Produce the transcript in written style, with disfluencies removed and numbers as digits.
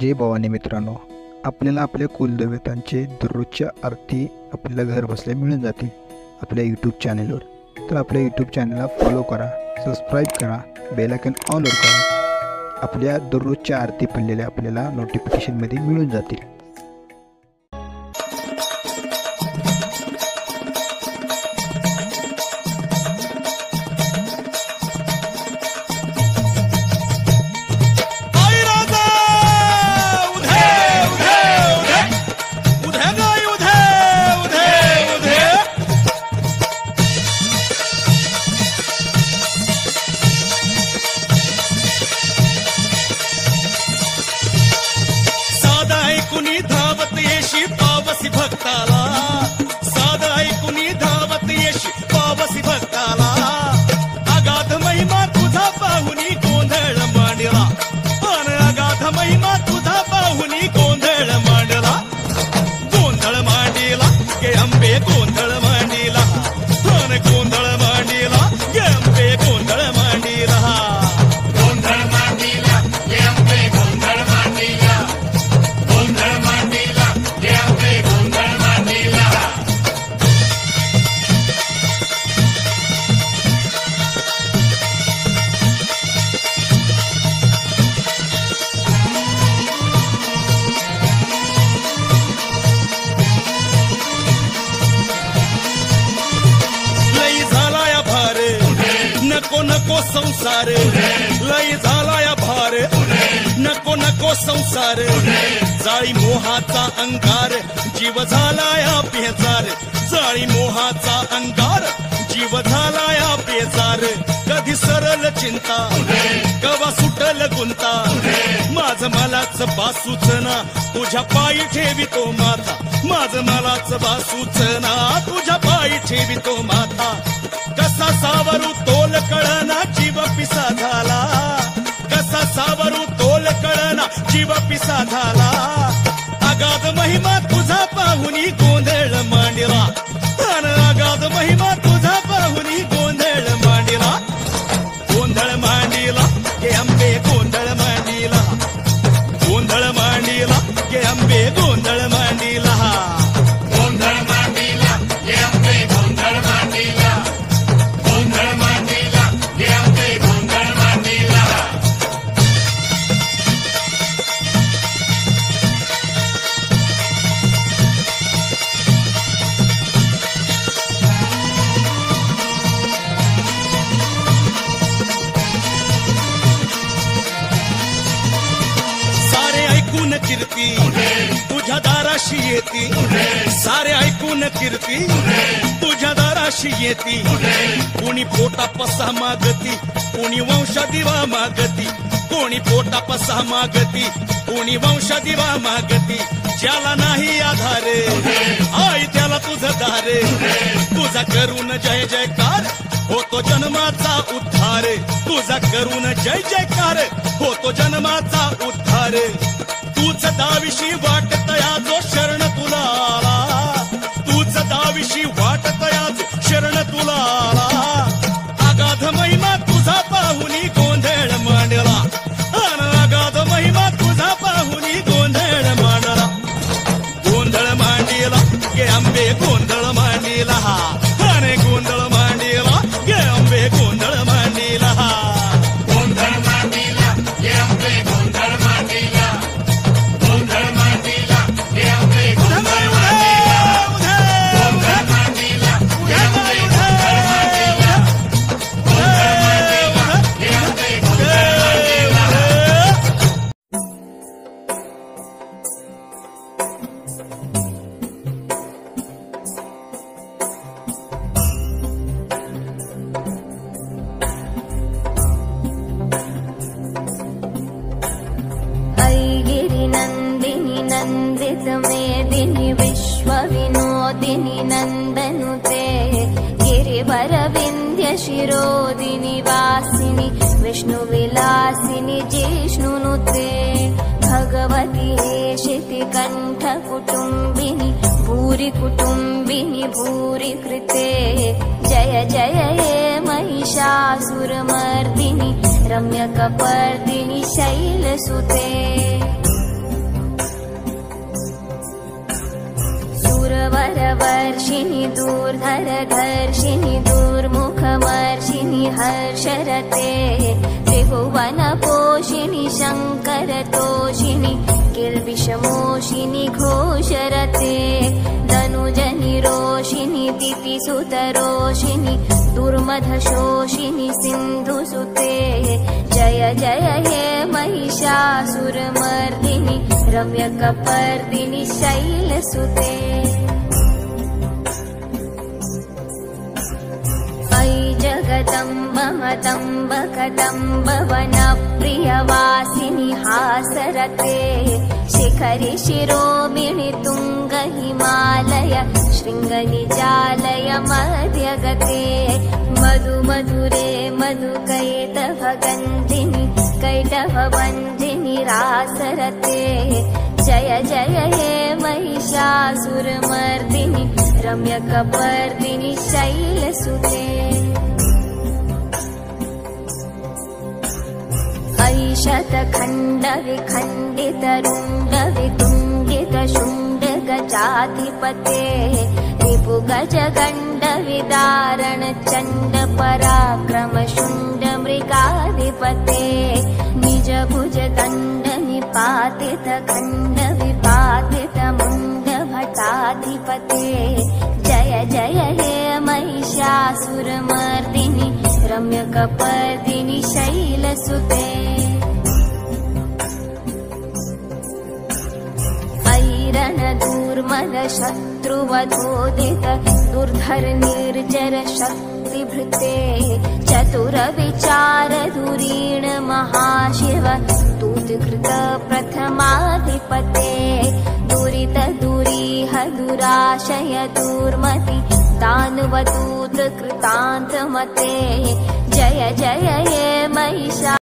जय भवानी मित्रांनो, आपल्याला आपल्या कुलदेवतांचे दररोजच्या आरती आपल्याला घर बसल्या मिळून जातील आपल्या यूट्यूब चॅनलवर. तर आपल्या यूट्यूब चॅनलला फॉलो करा, सबस्क्राईब करा, बेल आयकॉन ऑलवर करा. आपल्या दररोजच्या आरती पडलेल्या आपल्याला नोटिफिकेशनमध्ये मिळून जातील. कुणी धावत येशी पावसी भक्ताला, साध ऐकुनी धावत येशी पावसी भक्ताला. अगाध महिमा तुझा पाहुनी गोंधळ मांडला, अन अगाध महिमा तुझा पाहुनी गोंधळ मांडला. गोंधळ मांडला गे अंबे, गोंधळ मांडला, अन गोंधळ मांडला गे अंबे, गोंधळ मांडला. गोंधळ मांडला गे अंबे, गोंधळ मांडला, गोंधळ मांडला गे अंबे, गोंधळ मांडला. लई झाला या भार, नको नको संसार. लई झाला या भार, नको नको संसार. जाळी मोहाचा अंगार, जीव झाला या बेजार. जाळी मोहाचा अंगार, जीव झाला या बेजार. कधी सरल चिंता, कवा सुटल गुंता. माझ मलाच बासूच ना, तुझ्या पायी ठेवितो माथा. माझ मलाच बासूच ना, तुझ्या पायी ठेवितो माथा. कसा सावरू तोल कळना, जीव पिसा झाला. कसा सावरू तोल कळना, जीव पिसा झाला. अगाध महिमा तुझा पाहुनी गोंधळ मांडला, अन अगाध महिमा तुझा पाहुनी गोंधळ मांडला. गोंधळ मांडला गे अंबे, गोंधळ मांडला, गोंधळ मांडला गे अंबे, गोंधळ मांडला. गोंधळ मांडला गे अंबे, गोंधळ मांडला, गोंधळ मांडला गे अंबे, गोंधळ मांडला. सारे ऐकून कीर्ती तुझ्या दाराशी येती. सारे ऐकून कीर्ती तुझ्या दाराशी येती. कोणी पोटा पसा मागती, कोणी वंशा दिवा मागती. कोणी पोटा पसा मागती, कोणी वंशा दिवा मागती. ज्याला नाही आधार, आई त्याला तुझं दार. तुझा करून जय जयकार, होतो जन्माचा उद्धार. तुझा करून जय जयकार, होतो जन्माचा उद्धार. तूच दाविशी वाटत याचो शरण तुला आला. तूच दाविशी वाटत याचो शरण तुला आला. अगाध महिमा तुझा पाहुनी गोंधळ मांडला, अन अगाध महिमा तुझा पाहुनी गोंधळ मांडला. गोंधळ मांडला गे अंबे, गोंधळ मांडला, अने गोंधळ मांडला गे अंबे, गोंधळ मांडला. गोंधळ मांडला गे अंबे, गोंधळ मांडला, गोंधळ मांडला गे अंबे, गोंधळ मांडला, गोंधळ मांडला गे अंबे, गोंधळ मांडला, गोंधळ मांडला गे अंबे, गोंधळ मांडला. ऐगिरि नन्दिनि नन्दित मेदिनि विश्वविनोदिनि नन्दनुते. गिरिवरविन्द्य शिरोदिनि वासिनि विष्णुविलासिनि जिष्णुनुते. भगवति हेशिति कण्ठ कुटुम्बिनि भूरि कुटुम्बिनि भूरि कृते. जय जय हे महिषासुरमर्दिनि रम्यकपर्दिनि शैलसुते. वर्षिणि दूर्धर धर्षिणि दूर्मुखमर्षिणि हर्षरते त्रिभुवन पोषिणि शङ्करतोषिणि किल्बिषमोषिणि घोषरते धनुजनि रोषिणि दितिसुतरोषिणि दुर्मधशोषिणि सिन्धुसुते जय जय हे महिषासुरमर्दिनि रम्यकपर्दिनि शैलसुते अयि जगदम्ब मदम्ब कदम्ब वनप्रियवासिनि हासरते शिखरि शिरोमिणि तुङ्ग हिमालय शृङ्गनिजालय मध्यगते मधु मधुरे मधुकैटभगन्धिनि कैटभवन्धिनि रासरते जय जय हे महिषासुरमर्दिनि रम्यकपर्दिनि शैलसुते अयि शतखण्डविखण्डितरुण्डवितुण्डितशुण्डगजाधिपते रिपुगजगण्डविदारण चण्ड पराक्रम शुण्ड मृगाधिपते निज भुज दण्ड निपातित खण्ड विपातित मुण्ड भटाधिपते जय जय हे महिषासुरमर्दिनि रम्यकपर्दिनि शैलसुते दूर्मद शत्रुवधोदित दुर्धर निर्जर शक्तिभृते चतुर विचार धुरीण महाशिव दूतकृत प्रथमाधिपते दुरित दुरीह दुराशय दूर्मति दानवदूत कृतान्तमते जय जय हे महिषा